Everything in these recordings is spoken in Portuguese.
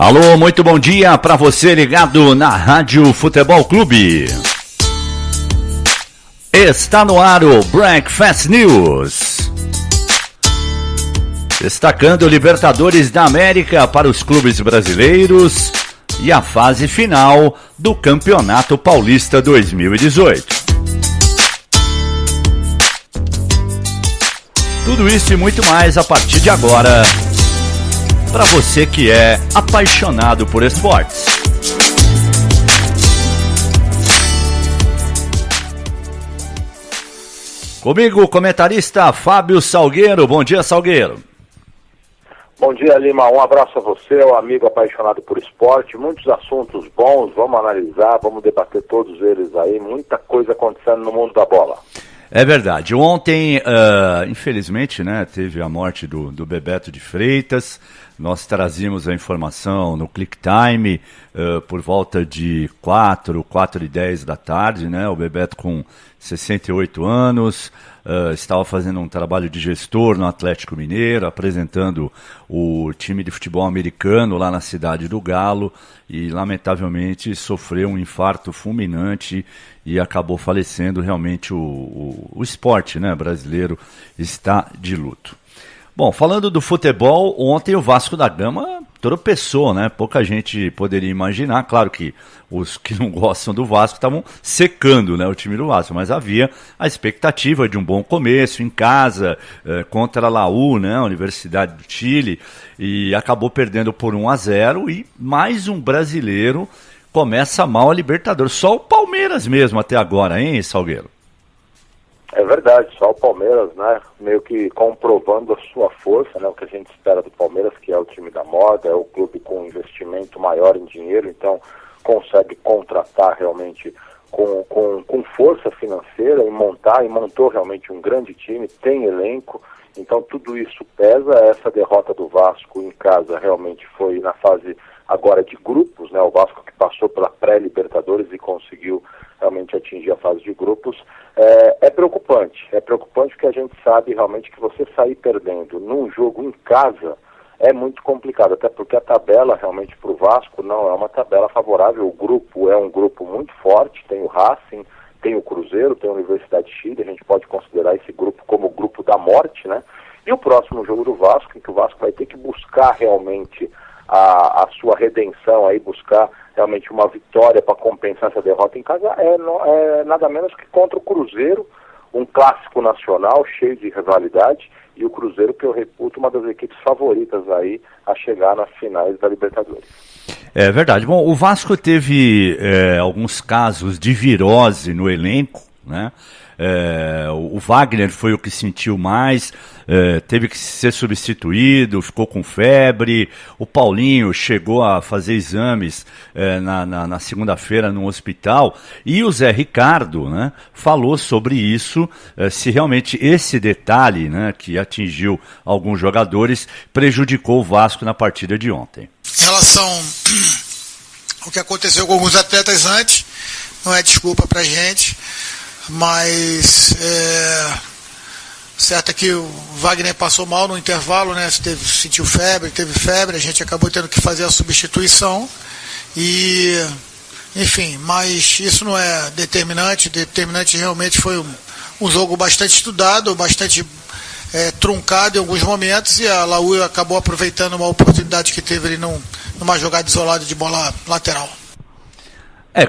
Alô, muito bom dia para você ligado na Rádio Futebol Clube. Está no ar o Breakfast News. Destacando Libertadores da América para os clubes brasileiros e a fase final do Campeonato Paulista 2018. Tudo isso e muito mais a partir de agora, para você que é apaixonado por esportes. Comigo, o comentarista Fábio Salgueiro. Bom dia, Salgueiro. Bom dia, Lima. Um abraço a você, o amigo apaixonado por esporte. Muitos assuntos bons, vamos analisar, vamos debater todos eles aí. Muita coisa acontecendo no mundo da bola. É verdade. Ontem, infelizmente, né, teve a morte do Bebeto de Freitas. Nós trazíamos a informação no Click Time por volta de 4h10 da tarde, né? O Bebeto com 68 anos, estava fazendo um trabalho de gestor no Atlético Mineiro, apresentando o time de futebol americano lá na cidade do Galo e, lamentavelmente, sofreu um infarto fulminante e acabou falecendo. Realmente o esporte, né, brasileiro está de luto. Bom, falando do futebol, ontem o Vasco da Gama tropeçou, né? Pouca gente poderia imaginar. Claro que os que não gostam do Vasco estavam secando, né, o time do Vasco, mas havia a expectativa de um bom começo em casa, contra a Laú, né, a Universidade do Chile, e acabou perdendo por 1-0 e mais um brasileiro começa mal a Libertadores. Só o Palmeiras mesmo até agora, hein, Salgueiro? É verdade, só o Palmeiras, né, meio que comprovando a sua força, né, o que a gente espera do Palmeiras, que é o time da moda, é o clube com investimento maior em dinheiro, então consegue contratar realmente com força financeira e montou realmente um grande time, tem elenco, então tudo isso pesa. Essa derrota do Vasco em casa realmente foi na fase agora de grupos, né, o Vasco que passou pela pré-Libertadores e conseguiu realmente atingir a fase de grupos. É preocupante porque a gente sabe realmente que você sair perdendo num jogo em casa é muito complicado, até porque a tabela realmente para o Vasco não é uma tabela favorável. O grupo é um grupo muito forte, tem o Racing, tem o Cruzeiro, tem a Universidade de Chile, a gente pode considerar esse grupo como o grupo da morte, né? E o próximo jogo do Vasco, em que o Vasco vai ter que buscar realmente a sua redenção, aí buscar realmente uma vitória para compensar essa derrota em casa, é nada menos que contra o Cruzeiro, um clássico nacional cheio de rivalidade, e o Cruzeiro que eu reputo uma das equipes favoritas aí a chegar nas finais da Libertadores. É verdade. Bom, o Vasco teve alguns casos de virose no elenco, né? O Wagner foi o que sentiu mais, teve que ser substituído, ficou com febre. O Paulinho chegou a fazer exames na segunda-feira no hospital, e o Zé Ricardo, né, falou sobre isso, se realmente esse detalhe, né, que atingiu alguns jogadores prejudicou o Vasco na partida de ontem. Em relação ao que aconteceu com alguns atletas antes, não é desculpa pra gente, mas certo é que o Wagner passou mal no intervalo, né? Sentiu febre, teve febre, a gente acabou tendo que fazer a substituição e, enfim, mas isso não é determinante. Determinante realmente foi um jogo bastante estudado, bastante truncado em alguns momentos, e a Laú acabou aproveitando uma oportunidade que teve ali numa jogada isolada de bola lateral.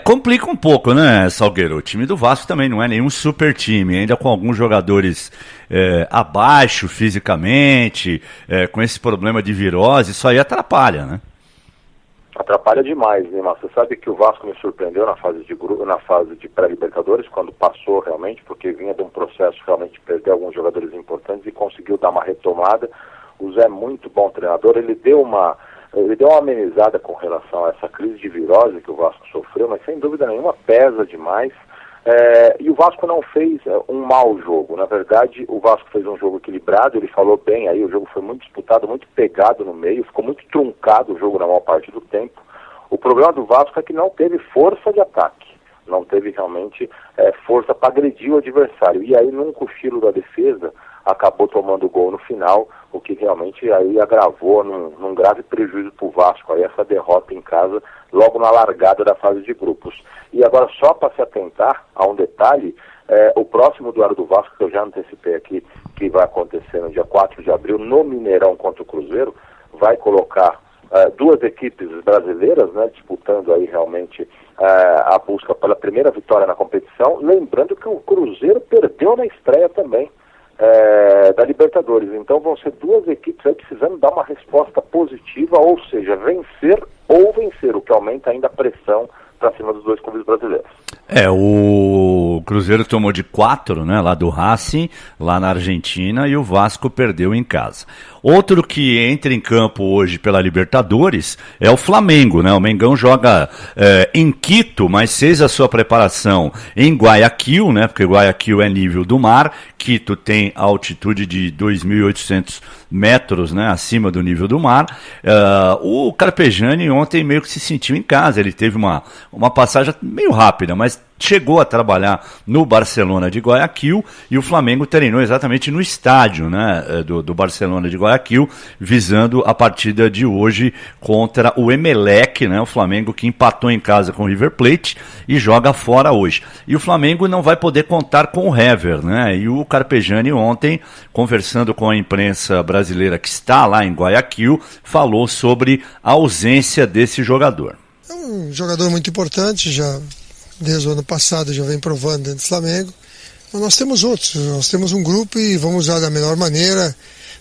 Complica um pouco, né, Salgueiro? O time do Vasco também não é nenhum super time, ainda com alguns jogadores abaixo fisicamente, com esse problema de virose, isso aí atrapalha, né? Atrapalha demais, né, mas você sabe que o Vasco me surpreendeu na fase de grupo, na fase de pré-Libertadores, quando passou realmente, porque vinha de um processo realmente de perder alguns jogadores importantes e conseguiu dar uma retomada. O Zé é muito bom treinador, ele deu uma amenizada com relação a essa crise de virose que o Vasco sofreu, mas sem dúvida nenhuma pesa demais. E o Vasco não fez um mau jogo. Na verdade, o Vasco fez um jogo equilibrado, ele falou bem aí, o jogo foi muito disputado, muito pegado no meio, ficou muito truncado o jogo na maior parte do tempo. O problema do Vasco é que não teve força de ataque. não teve realmente força para agredir o adversário. E aí, num cochilo da defesa, acabou tomando o gol no final, o que realmente aí agravou num grave prejuízo para o Vasco, aí essa derrota em casa, logo na largada da fase de grupos. E agora, só para se atentar a um detalhe, o próximo duelo do Vasco, que eu já antecipei aqui, que vai acontecer no dia 4 de abril, no Mineirão contra o Cruzeiro, vai colocar duas equipes brasileiras, né, disputando aí realmente a busca pela primeira vitória na competição, lembrando que o Cruzeiro perdeu na estreia também da Libertadores, então vão ser duas equipes aí precisando dar uma resposta positiva, ou seja, vencer, o que aumenta ainda a pressão para cima dos dois clubes brasileiros. O Cruzeiro tomou de 4, né, lá do Racing, lá na Argentina, e o Vasco perdeu em casa. Outro que entra em campo hoje pela Libertadores é o Flamengo, né? O Mengão joga em Quito, mas fez a sua preparação em Guayaquil, né? Porque Guayaquil é nível do mar, Quito tem altitude de 2.800 metros, né, acima do nível do mar. O Carpegiani ontem meio que se sentiu em casa, ele teve uma passagem meio rápida, mas chegou a trabalhar no Barcelona de Guayaquil, e o Flamengo treinou exatamente no estádio, né, do Barcelona de Guayaquil, visando a partida de hoje contra o Emelec, né, o Flamengo que empatou em casa com o River Plate e joga fora hoje. E o Flamengo não vai poder contar com o Hever, né, e o Carpegiani ontem, conversando com a imprensa brasileira que está lá em Guayaquil, falou sobre a ausência desse jogador. É um jogador muito importante, já desde o ano passado já vem provando dentro do Flamengo. Mas nós temos outros, nós temos um grupo e vamos usar da melhor maneira.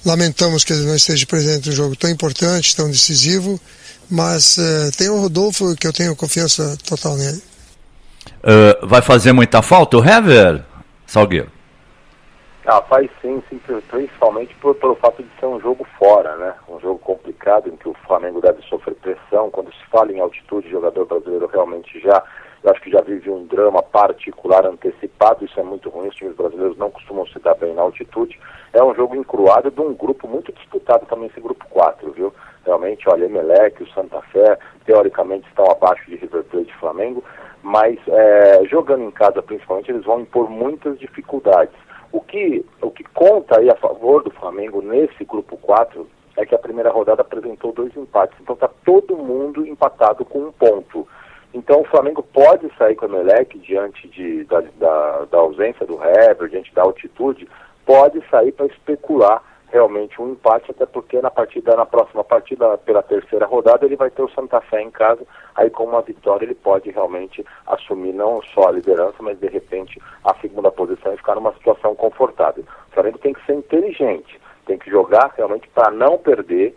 Lamentamos que ele não esteja presente no jogo tão importante, tão decisivo, mas tem o Rodolfo, que eu tenho confiança total nele. Vai fazer muita falta o Hever, Salgueiro? Faz sim, principalmente pelo fato de ser um jogo fora, né? Um jogo complicado em que o Flamengo deve sofrer pressão. Quando se fala em altitude, o jogador brasileiro realmente eu acho que já vive um drama particular antecipado, isso é muito ruim, os times brasileiros não costumam se dar bem na altitude. É um jogo encruado de um grupo muito disputado também, esse grupo 4, viu? Realmente, olha, Emelec, o Santa Fé, teoricamente estão abaixo de River Plate e Flamengo, mas jogando em casa principalmente, eles vão impor muitas dificuldades. O que conta aí a favor do Flamengo nesse grupo 4 é que a primeira rodada apresentou 2 empates, então está todo mundo empatado com 1 ponto. Então o Flamengo pode sair com o Emelec diante da ausência do Hever, diante da altitude, pode sair para especular realmente um empate, até porque na próxima partida, pela terceira rodada, ele vai ter o Santa Fé em casa, aí com uma vitória ele pode realmente assumir não só a liderança, mas de repente a segunda posição e ficar numa situação confortável. O Flamengo tem que ser inteligente, tem que jogar realmente para não perder.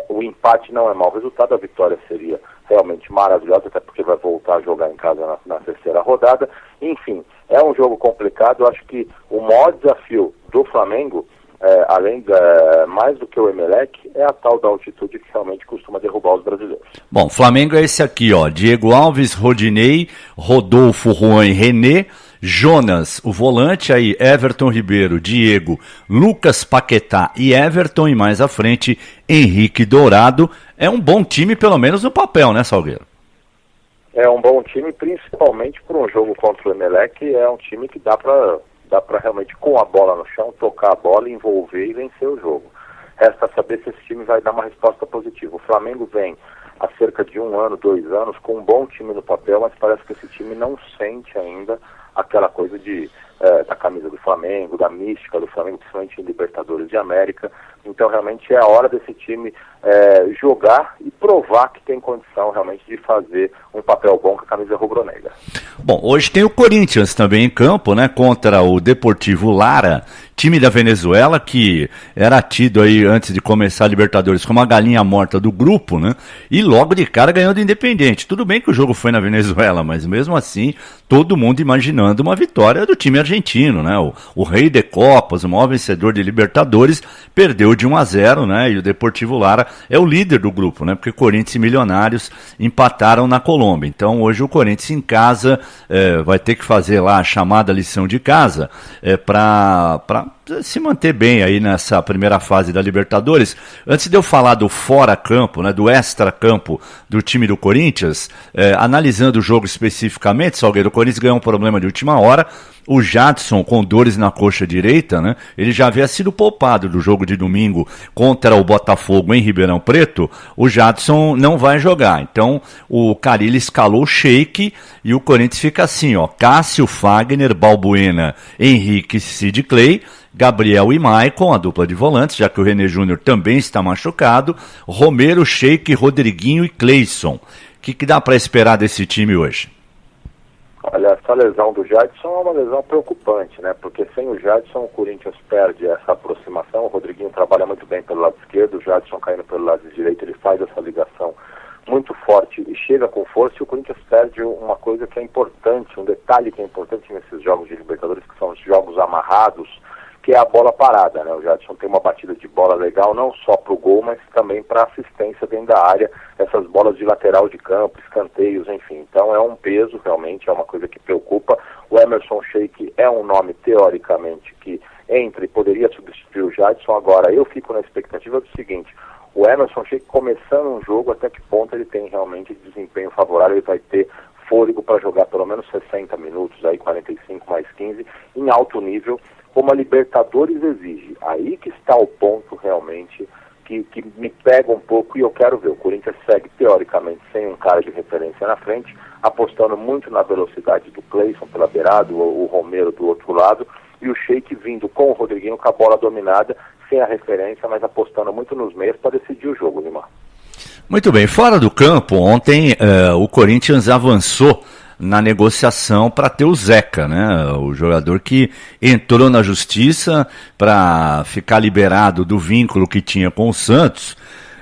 O empate não é mau resultado, a vitória seria realmente maravilhosa, até porque vai voltar a jogar em casa na terceira rodada. Enfim, é um jogo complicado. Eu acho que o maior desafio do Flamengo, mais do que o Emelec, é a tal da altitude que realmente costuma derrubar os brasileiros. Bom, Flamengo é esse aqui, ó: Diego Alves, Rodinei, Rodolfo, Juan e René, Jonas, o volante, aí Everton Ribeiro, Diego, Lucas Paquetá e Everton, e mais à frente Henrique Dourado. É um bom time, pelo menos no papel, né, Salgueiro? É um bom time, principalmente por um jogo contra o Emelec. É um time que dá para realmente, com a bola no chão, tocar a bola, envolver e vencer o jogo. Resta saber se esse time vai dar uma resposta positiva. O Flamengo vem há cerca de 1 ano, 2 anos, com um bom time no papel, mas parece que esse time não sente ainda aquela coisa da camisa do Flamengo, da mística do Flamengo, principalmente em Libertadores de América. Então realmente é a hora desse time jogar e provar que tem condição realmente de fazer um papel bom com a camisa rubro-negra. Bom, hoje tem o Corinthians também em campo, né, contra o Deportivo Lara, time da Venezuela, que era tido aí antes de começar a Libertadores como a galinha morta do grupo, né, e logo de cara ganhou do Independiente. Tudo bem que o jogo foi na Venezuela, mas mesmo assim, todo mundo imaginando uma vitória do time argentino, né, o rei de Copas, o maior vencedor de Libertadores, perdeu de 1-0, né, e o Deportivo Lara é o líder do grupo, né, porque Corinthians e Milionários empataram na Colômbia. Então hoje o Corinthians em casa vai ter que fazer lá a chamada lição de casa para se manter bem aí nessa primeira fase da Libertadores. Antes de eu falar do fora-campo, né, do extra-campo do time do Corinthians, analisando o jogo especificamente, Salgueiro, o Corinthians ganhou um problema de última hora. O Jadson, com dores na coxa direita, né, ele já havia sido poupado do jogo de domingo contra o Botafogo em Ribeirão Preto. O Jadson não vai jogar. Então, o Carille escalou o Sheik e o Corinthians fica assim, ó, Cássio, Fagner, Balbuena, Henrique, Sid Clay, Gabriel e Maicon, a dupla de volantes, já que o René Júnior também está machucado, Romero, Sheik, Rodriguinho e Cleison. O que dá para esperar desse time hoje? Olha, essa lesão do Jadson é uma lesão preocupante, né? Porque sem o Jadson o Corinthians perde essa aproximação. O Rodriguinho trabalha muito bem pelo lado esquerdo, o Jadson caindo pelo lado direito, ele faz essa ligação muito forte e chega com força, e o Corinthians perde uma coisa que é importante, um detalhe que é importante nesses jogos de Libertadores, que são os jogos amarrados, que é a bola parada, né? O Jadson tem uma batida de bola legal, não só para o gol, mas também para assistência dentro da área, essas bolas de lateral de campo, escanteios, enfim. Então é um peso, realmente, é uma coisa que preocupa. O Emerson Sheik é um nome, teoricamente, que entra e poderia substituir o Jadson. Agora, eu fico na expectativa do seguinte: o Emerson Sheik começando um jogo, até que ponto ele tem realmente desempenho favorável, ele vai ter fôlego para jogar pelo menos 60 minutos, aí 45 mais 15, em alto nível, como a Libertadores exige. Aí que está o ponto realmente que me pega um pouco, e eu quero ver. O Corinthians segue, teoricamente, sem um cara de referência na frente, apostando muito na velocidade do Cleison pela beirada, o Romero do outro lado, e o Sheik vindo com o Rodriguinho com a bola dominada, sem a referência, mas apostando muito nos meios para decidir o jogo, Neymar. Muito bem, fora do campo, ontem o Corinthians avançou na negociação para ter o Zeca, né? O jogador que entrou na justiça para ficar liberado do vínculo que tinha com o Santos.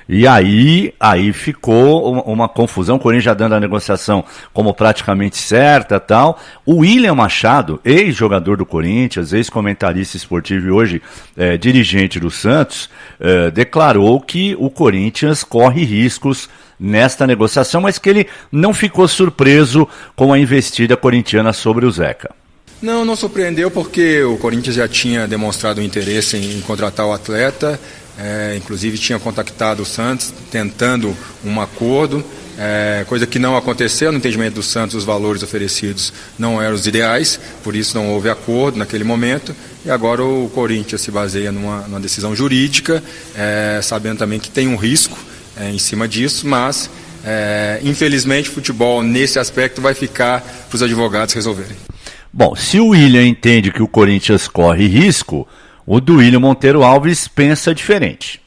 E aí ficou uma confusão, o Corinthians já dando a negociação como praticamente certa e tal. O William Machado, ex-jogador do Corinthians, ex-comentarista esportivo e hoje dirigente do Santos, declarou que o Corinthians corre riscos nesta negociação, mas que ele não ficou surpreso com a investida corintiana sobre o Zeca. Não surpreendeu, porque o Corinthians já tinha demonstrado interesse em contratar o atleta, inclusive tinha contactado o Santos tentando um acordo, coisa que não aconteceu. No entendimento do Santos, os valores oferecidos não eram os ideais, por isso não houve acordo naquele momento, e agora o Corinthians se baseia numa decisão jurídica, sabendo também que tem um risco em cima disso, mas infelizmente o futebol nesse aspecto vai ficar para os advogados resolverem. Bom, se o William entende que o Corinthians corre risco, o Duílio Monteiro Alves pensa diferente.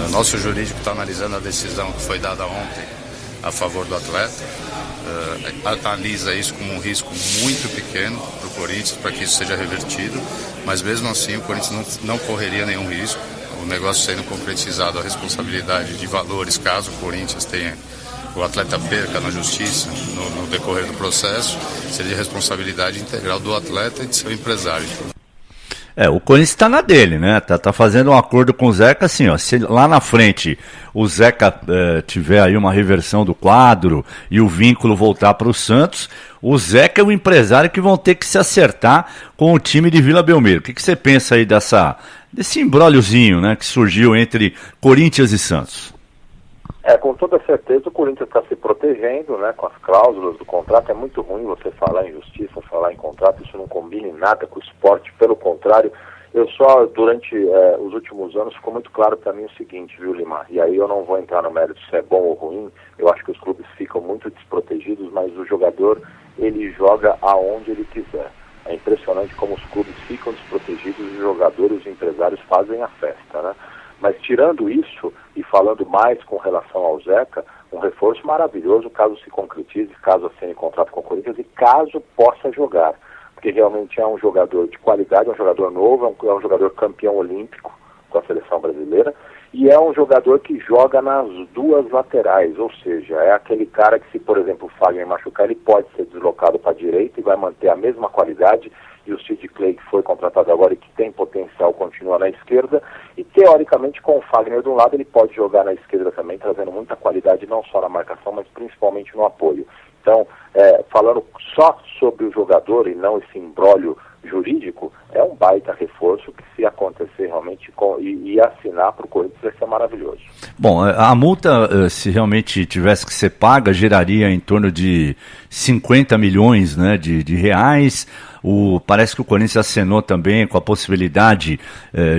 O nosso jurídico está analisando a decisão que foi dada ontem a favor do atleta, analisa isso como um risco muito pequeno para o Corinthians, para que isso seja revertido, mas mesmo assim o Corinthians não correria nenhum risco. O negócio sendo concretizado, a responsabilidade de valores, caso o Corinthians tenha, o atleta perca na justiça no decorrer do processo, seria responsabilidade integral do atleta e de seu empresário. O Corinthians está na dele, né? Tá fazendo um acordo com o Zeca, assim, ó, se lá na frente o Zeca tiver aí uma reversão do quadro e o vínculo voltar para o Santos, o Zeca e o empresário que vão ter que se acertar com o time de Vila Belmiro. O que você pensa aí desse imbrógliozinho, né, que surgiu entre Corinthians e Santos? Com toda certeza o Corinthians está se protegendo, né, com as cláusulas do contrato. É muito ruim você falar em justiça, falar em contrato, isso não combina em nada com o esporte, pelo contrário. Eu só, durante os últimos anos, ficou muito claro para mim o seguinte, viu, Limar? E aí eu não vou entrar no mérito se é bom ou ruim, eu acho que os clubes ficam muito desprotegidos, mas o jogador, ele joga aonde ele quiser. É impressionante como os clubes ficam desprotegidos e os jogadores e empresários fazem a festa, né? Mas tirando isso, e falando mais com relação ao Zeca, um reforço maravilhoso caso se concretize, caso assine contrato com o Corinthians e caso possa jogar. Porque realmente é um jogador de qualidade, é um jogador novo, é um jogador campeão olímpico com a seleção brasileira, e é um jogador que joga nas duas laterais, ou seja, é aquele cara que, se por exemplo o Fagner machucar, ele pode ser deslocado para a direita e vai manter a mesma qualidade, e o Sid Clay, que foi contratado agora e que tem potencial, continua na esquerda, e teoricamente com o Fagner de um lado ele pode jogar na esquerda também, trazendo muita qualidade não só na marcação, mas principalmente no apoio. Então, falando só sobre o jogador e não esse imbróglio jurídico, é um baita baita reforço que, se acontecer realmente e assinar para o Corinthians, vai ser maravilhoso. Bom, a multa, se realmente tivesse que ser paga, geraria em torno de 50 milhões, né, de reais. Parece que o Corinthians acenou também com a possibilidade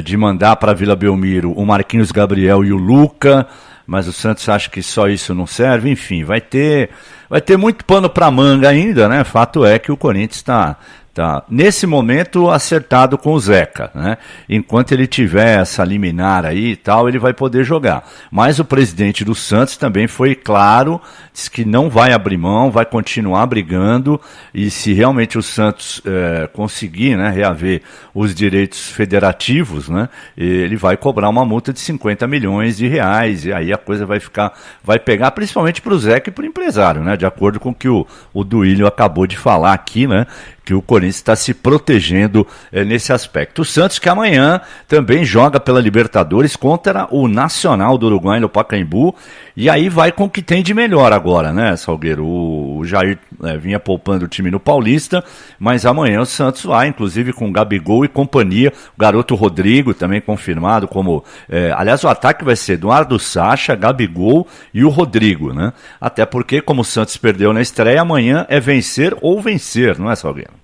de mandar para a Vila Belmiro o Marquinhos Gabriel e o Luca, mas o Santos acha que só isso não serve. Enfim, vai ter muito pano para manga ainda, né? Fato é que o Corinthians está nesse momento acertado com o Zeca, né? Enquanto ele tiver essa liminar aí e tal, ele vai poder jogar. Mas o presidente do Santos também foi claro, disse que não vai abrir mão, vai continuar brigando, e se realmente o Santos conseguir, né, reaver os direitos federativos, né, ele vai cobrar uma multa de 50 milhões de reais, e aí a coisa vai pegar principalmente para o Zeca e para o empresário, né, de acordo com o que o Duílio acabou de falar aqui, né, que o Corinthians está se protegendo nesse aspecto. O Santos, que amanhã também joga pela Libertadores contra o Nacional do Uruguai no Pacaembu, e aí vai com o que tem de melhor agora, né, Salgueiro? O Jair vinha poupando o time no Paulista, mas amanhã o Santos vai, inclusive com Gabigol e companhia, o garoto Rodrigo também confirmado como... aliás, o ataque vai ser Eduardo Sacha, Gabigol e o Rodrigo, né? Até porque, como o Santos perdeu na estreia, amanhã é vencer ou vencer, não é, Salgueiro?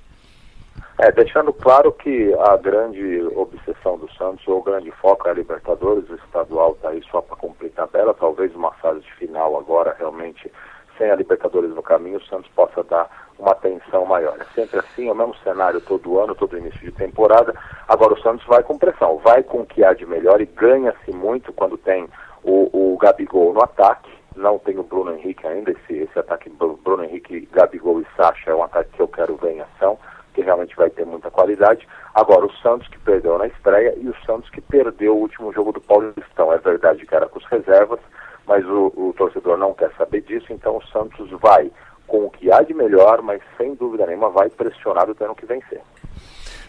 Deixando claro que a grande obsessão do Santos, ou o grande foco é a Libertadores, o estadual está aí só para cumprir tabela, talvez uma fase de final agora, realmente, sem a Libertadores no caminho, o Santos possa dar uma atenção maior. É sempre assim, é o mesmo cenário todo ano, todo início de temporada. Agora o Santos vai com pressão, vai com o que há de melhor, e ganha-se muito quando tem o Gabigol no ataque. Não tem o Bruno Henrique ainda, esse ataque Bruno Henrique, Gabigol e Sacha é um ataque que eu quero ver em ação, que realmente vai ter muita qualidade. Agora, o Santos que perdeu na estreia e o Santos que perdeu o último jogo do Paulistão. É verdade que era com as reservas, mas o torcedor não quer saber disso, então o Santos vai com o que há de melhor, mas sem dúvida nenhuma vai pressionado tendo que vencer.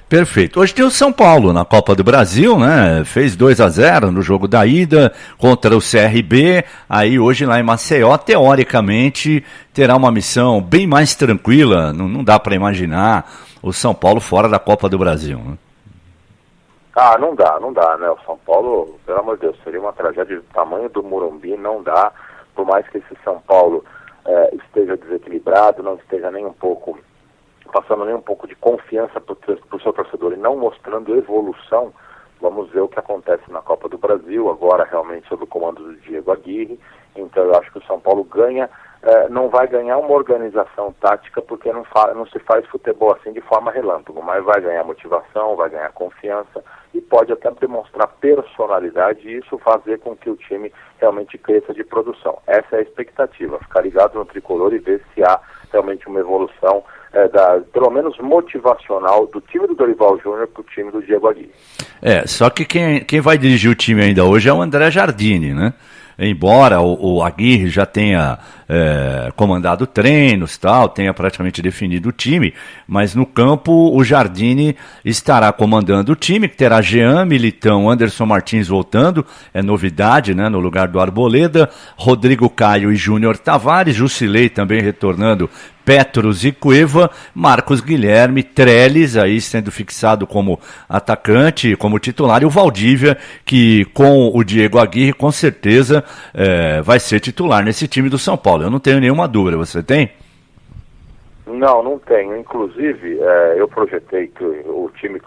Perfeito. Hoje tem o São Paulo na Copa do Brasil, né? Fez 2-0 no jogo da ida contra o CRB. Aí hoje lá em Maceió, teoricamente, terá uma missão bem mais tranquila. Não dá para imaginar o São Paulo fora da Copa do Brasil, né? Não dá, né? O São Paulo, pelo amor de Deus, seria uma tragédia do tamanho do Morumbi, não dá. Por mais que esse São Paulo esteja desequilibrado, não esteja nem um pouco... passando nem um pouco de confiança para o seu torcedor e não mostrando evolução, vamos ver o que acontece na Copa do Brasil, agora realmente sob o comando do Diego Aguirre. Então eu acho que o São Paulo ganha, não vai ganhar uma organização tática, porque não se faz futebol assim de forma relâmpago, mas vai ganhar motivação, vai ganhar confiança e pode até demonstrar personalidade, e isso fazer com que o time realmente cresça de produção. Essa é a expectativa, ficar ligado no tricolor e ver se há realmente uma evolução pelo menos motivacional do time do Dorival Júnior para o time do Diego Aguirre. Só que quem vai dirigir o time ainda hoje é o André Jardine, né? Embora o Aguirre já tenha comandado treinos, tenha praticamente definido o time, mas no campo o Jardine estará comandando o time, que terá Jean, Militão, Anderson Martins voltando, é novidade, né, no lugar do Arboleda, Rodrigo Caio e Júnior Tavares, Jusilei também retornando, Petros e Cueva, Marcos Guilherme, Trellis, aí sendo fixado como atacante, como titular, e o Valdívia, que com o Diego Aguirre, com certeza, vai ser titular nesse time do São Paulo. Eu não tenho nenhuma dúvida, você tem? Não tenho. Inclusive, eu projetei que o time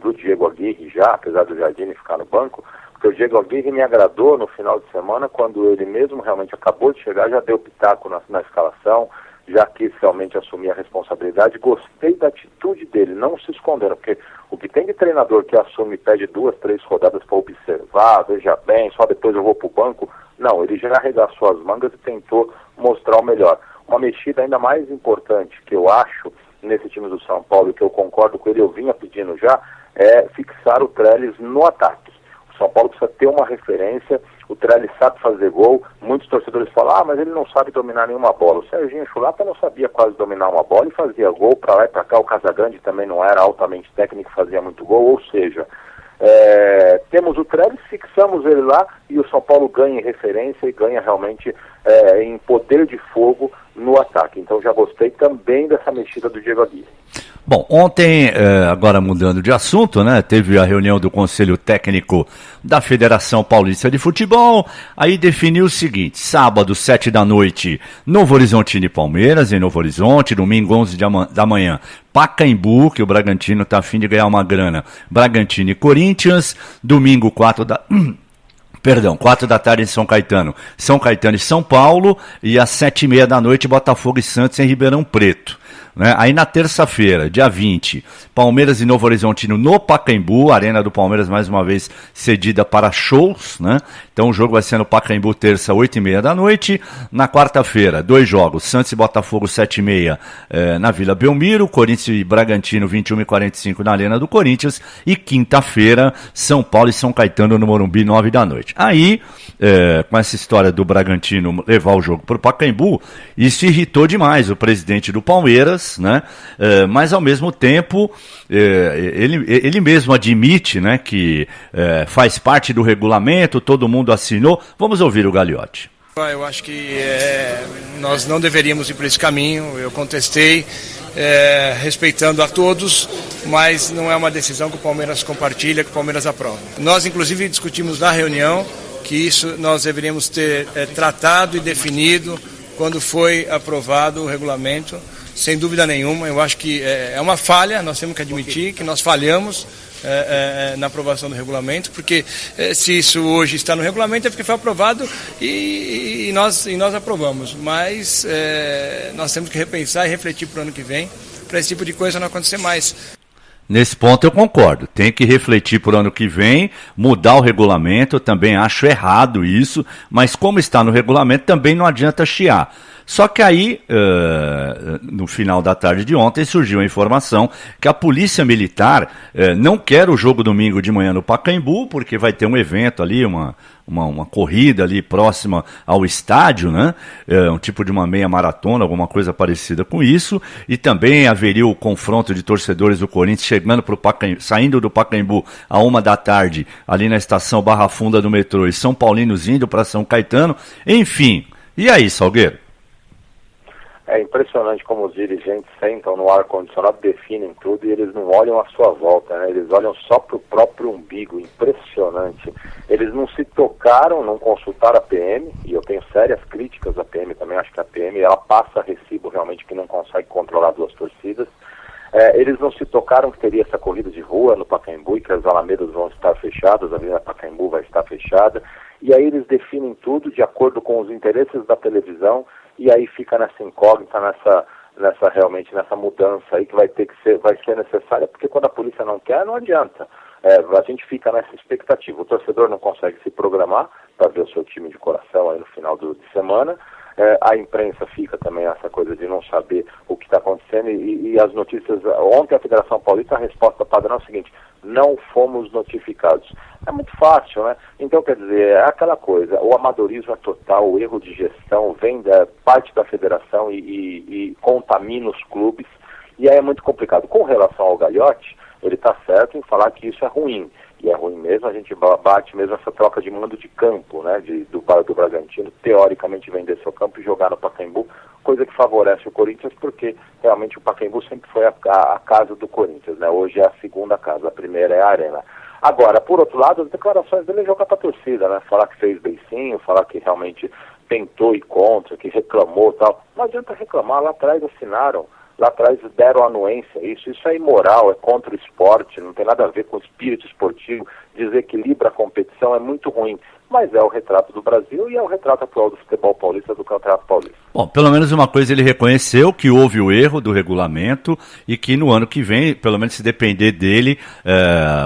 do Diego Aguirre já, apesar do Jardine ficar no banco, porque o Diego Aguirre me agradou no final de semana, quando ele mesmo realmente acabou de chegar, já deu pitaco na escalação, já quis realmente assumir a responsabilidade. Gostei da atitude dele, não se escondendo, porque o que tem de treinador que assume e pede 2, 3 rodadas para observar, veja bem, só depois eu vou para o banco, não, ele já arregaçou as mangas e tentou mostrar o melhor. Uma mexida ainda mais importante que eu acho nesse time do São Paulo, e que eu concordo com ele, eu vinha pedindo já, é fixar o Trellis no ataque. O São Paulo precisa ter uma referência, o Trellis sabe fazer gol, muitos torcedores falam, mas ele não sabe dominar nenhuma bola. O Serginho Chulapa não sabia quase dominar uma bola e fazia gol para lá e para cá. O Casagrande também não era altamente técnico, fazia muito gol, ou seja, temos o Trellis, fixamos ele lá e o São Paulo ganha em referência e ganha realmente em poder de fogo no ataque. Então já gostei também dessa mexida do Diego Aguirre. Bom, ontem, agora mudando de assunto, né, teve a reunião do Conselho Técnico da Federação Paulista de Futebol, aí definiu o seguinte: sábado, 7 da noite, Novo Horizontino e Palmeiras, em Novo Horizonte, domingo, 11 da manhã, Pacaembu, que o Bragantino está a fim de ganhar uma grana, Bragantino e Corinthians, domingo, 4 da tarde em São Caetano e São Paulo, e às 7h30 da noite, Botafogo e Santos em Ribeirão Preto. Né? Aí na terça-feira, dia 20, Palmeiras e Novo Horizontino no Pacaembu, a Arena do Palmeiras mais uma vez cedida para shows, né? Então o jogo vai ser no Pacaembu, terça, 8h30 da noite. Na quarta-feira, 2 jogos, Santos e Botafogo, 7h30 na Vila Belmiro, Corinthians e Bragantino, 21h45 na Arena do Corinthians, e quinta-feira, São Paulo e São Caetano no Morumbi, 9 da noite. Aí, com essa história do Bragantino levar o jogo para o Pacaembu, isso irritou demais o presidente do Palmeiras, né? Mas ao mesmo tempo ele mesmo admite, né, que faz parte do regulamento, todo mundo assinou. Vamos ouvir o Gagliotti. Eu acho que nós não deveríamos ir por esse caminho. Eu contestei, respeitando a todos, mas não é uma decisão que o Palmeiras compartilha, que o Palmeiras aprova. Nós inclusive discutimos na reunião que isso nós deveríamos ter tratado e definido quando foi aprovado o regulamento. Sem dúvida nenhuma, eu acho que é uma falha, nós temos que admitir que nós falhamos na aprovação do regulamento, porque se isso hoje está no regulamento é porque foi aprovado e nós aprovamos, mas nós temos que repensar e refletir para o ano que vem, para esse tipo de coisa não acontecer mais. Nesse ponto eu concordo, tem que refletir para o ano que vem, mudar o regulamento, eu também acho errado isso, mas como está no regulamento também não adianta chiar. Só que aí, no final da tarde de ontem, surgiu a informação que a Polícia Militar não quer o jogo domingo de manhã no Pacaembu, porque vai ter um evento ali, uma corrida ali próxima ao estádio, né? Um tipo de uma meia maratona, alguma coisa parecida com isso, e também haveria o confronto de torcedores do Corinthians chegando pro Pacaembu, saindo do Pacaembu a 1 da tarde, ali na estação Barra Funda do metrô, e São Paulinos indo para São Caetano, enfim. E aí, Salgueiro? É impressionante como os dirigentes sentam no ar-condicionado, definem tudo e eles não olham à sua volta, né? Eles olham só para o próprio umbigo, impressionante. Eles não se tocaram, não consultaram a PM, e eu tenho sérias críticas à PM também, acho que a PM ela passa recibo realmente que não consegue controlar 2 torcidas. Eles não se tocaram que teria essa corrida de rua no Pacaembu e que as alamedas vão estar fechadas, a Avenida Pacaembu vai estar fechada, e aí eles definem tudo de acordo com os interesses da televisão, e aí fica nessa incógnita, realmente nessa mudança aí que vai ser necessária, porque quando a polícia não quer, não adianta. A gente fica nessa expectativa. O torcedor não consegue se programar para ver o seu time de coração aí no final de semana. A imprensa fica também essa coisa de não saber o que está acontecendo e as notícias. Ontem a Federação Paulista, a resposta padrão é o seguinte: não fomos notificados. É muito fácil, né? Então, quer dizer, é aquela coisa, o amadorismo é total, o erro de gestão vem da parte da federação e contamina os clubes, e aí é muito complicado. Com relação ao Gagliotti, ele está certo em falar que isso é ruim, e é ruim mesmo, a gente bate mesmo essa troca de mando de campo, né, do Bragantino, teoricamente vender seu campo e jogar no Pacaembu, coisa que favorece o Corinthians, porque realmente o Pacaembu sempre foi a casa do Corinthians, né? Hoje é a segunda casa, a primeira é a Arena. Agora, por outro lado, as declarações dele é jogar para a torcida, né? Falar que fez beicinho, falar que realmente tentou ir contra, que reclamou e tal. Não adianta reclamar, lá atrás assinaram, lá atrás deram anuência, isso é imoral, é contra o esporte, não tem nada a ver com o espírito esportivo, desequilibra a competição, é muito ruim. Mas é o retrato do Brasil e é o retrato atual do futebol paulista, do Campeonato Paulista. Bom, pelo menos uma coisa ele reconheceu, que houve o erro do regulamento e que no ano que vem, pelo menos se depender dele,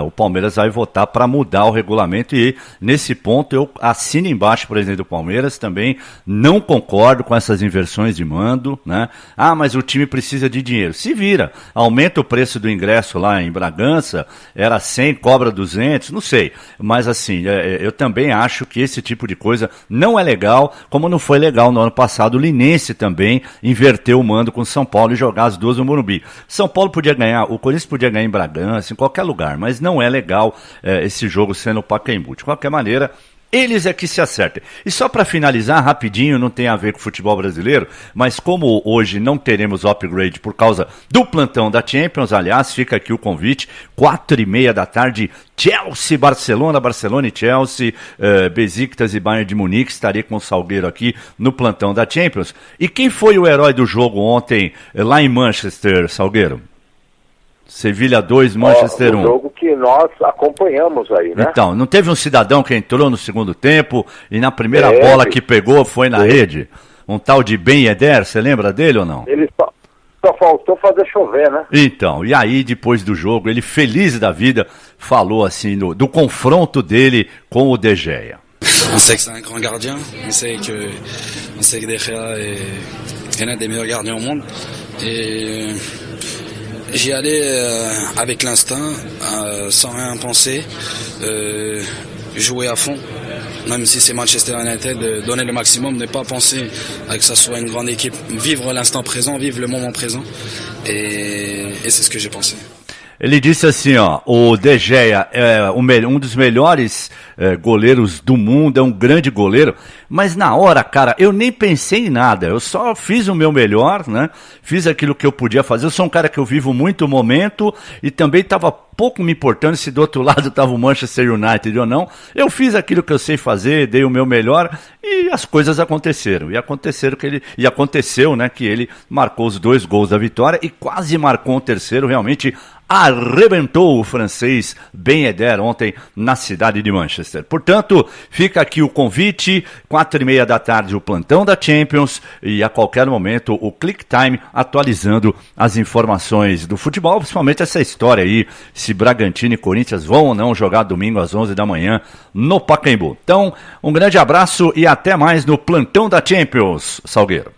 o Palmeiras vai votar para mudar o regulamento e nesse ponto eu assino embaixo, presidente do Palmeiras, também não concordo com essas inversões de mando, né? Ah, mas o time precisa de dinheiro. Se vira, aumenta o preço do ingresso lá em Bragança, era 100, cobra 200, não sei, mas assim, eu também acho que esse tipo de coisa não é legal, como não foi legal no ano passado o Linense também inverteu o mando com São Paulo e jogar as duas no Morumbi. São Paulo podia ganhar, o Corinthians podia ganhar em Bragança, em qualquer lugar, mas não é legal esse jogo sendo o Pacaembu. De qualquer maneira, Eles é que se acertem. E só para finalizar, rapidinho, não tem a ver com o futebol brasileiro, mas como hoje não teremos upgrade por causa do plantão da Champions, aliás, fica aqui o convite, 4h30 da tarde, Chelsea, Barcelona e Chelsea, Besiktas e Bayern de Munique, estarei com o Salgueiro aqui no plantão da Champions. E quem foi o herói do jogo ontem lá em Manchester, Salgueiro? Sevilha 2, Manchester 1. Um jogo que nós acompanhamos aí, né? Então, não teve um cidadão que entrou no segundo tempo e na primeira bola que pegou foi na rede? Um tal de Ben Yedder, você lembra dele ou não? Ele só faltou fazer chover, né? Então, e aí depois do jogo, ele feliz da vida, falou assim do confronto dele com o De Gea. On sait que c'est un grand gardien, on sait que De Gea est l'un des meilleurs gardiens au monde et j'y allais avec l'instinct, sans rien penser, jouer à fond, même si c'est Manchester United, donner le maximum, ne pas penser à que ça soit une grande équipe, vivre l'instant présent, vivre le moment présent, et c'est ce que j'ai pensé. Ele disse assim, ó, o De Gea é um dos melhores goleiros do mundo, é um grande goleiro, mas na hora, cara, eu nem pensei em nada, eu só fiz o meu melhor, né, fiz aquilo que eu podia fazer, eu sou um cara que eu vivo muito o momento e também estava pouco me importando se do outro lado estava o Manchester United ou não, eu fiz aquilo que eu sei fazer, dei o meu melhor e as coisas aconteceram, e aconteceu, né, que ele marcou os 2 gols da vitória e quase marcou um terceiro, realmente arrebentou o francês Ben Yedder ontem na cidade de Manchester. Portanto, fica aqui o convite, 4h30 da tarde o plantão da Champions e a qualquer momento o Click Time atualizando as informações do futebol, principalmente essa história aí, se Bragantino e Corinthians vão ou não jogar domingo às 11 da manhã no Pacaembu. Então, um grande abraço e até mais no plantão da Champions, Salgueiro.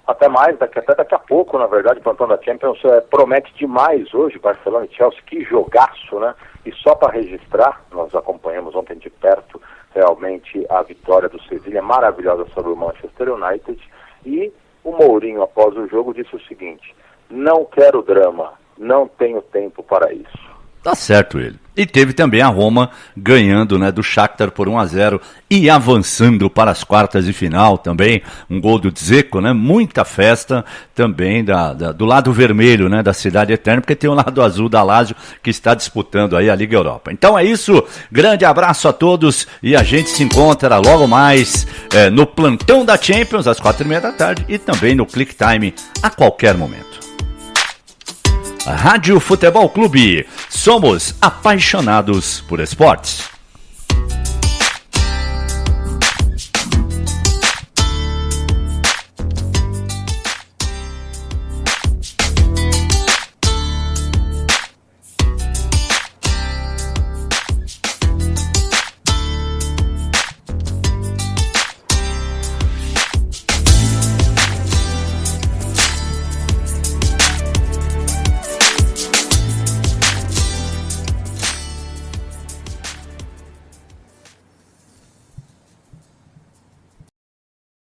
Até mais, até daqui a pouco, na verdade, o plantão da Champions promete demais hoje, Barcelona e Chelsea, que jogaço, né? E só para registrar, nós acompanhamos ontem de perto, realmente, a vitória do Sevilha, maravilhosa sobre o Manchester United, e o Mourinho, após o jogo, disse o seguinte: não quero drama, não tenho tempo para isso. Tá certo ele. E teve também a Roma ganhando, né, do Shakhtar por 1-0 e avançando para as quartas de final também. Um gol do Dzeko, né? Muita festa também do lado vermelho, né, da Cidade Eterna, porque tem o lado azul da Lazio que está disputando aí a Liga Europa. Então é isso. Grande abraço a todos e a gente se encontra logo mais no plantão da Champions às 4h30 da tarde e também no Click Time a qualquer momento. Rádio Futebol Clube. Somos apaixonados por esportes.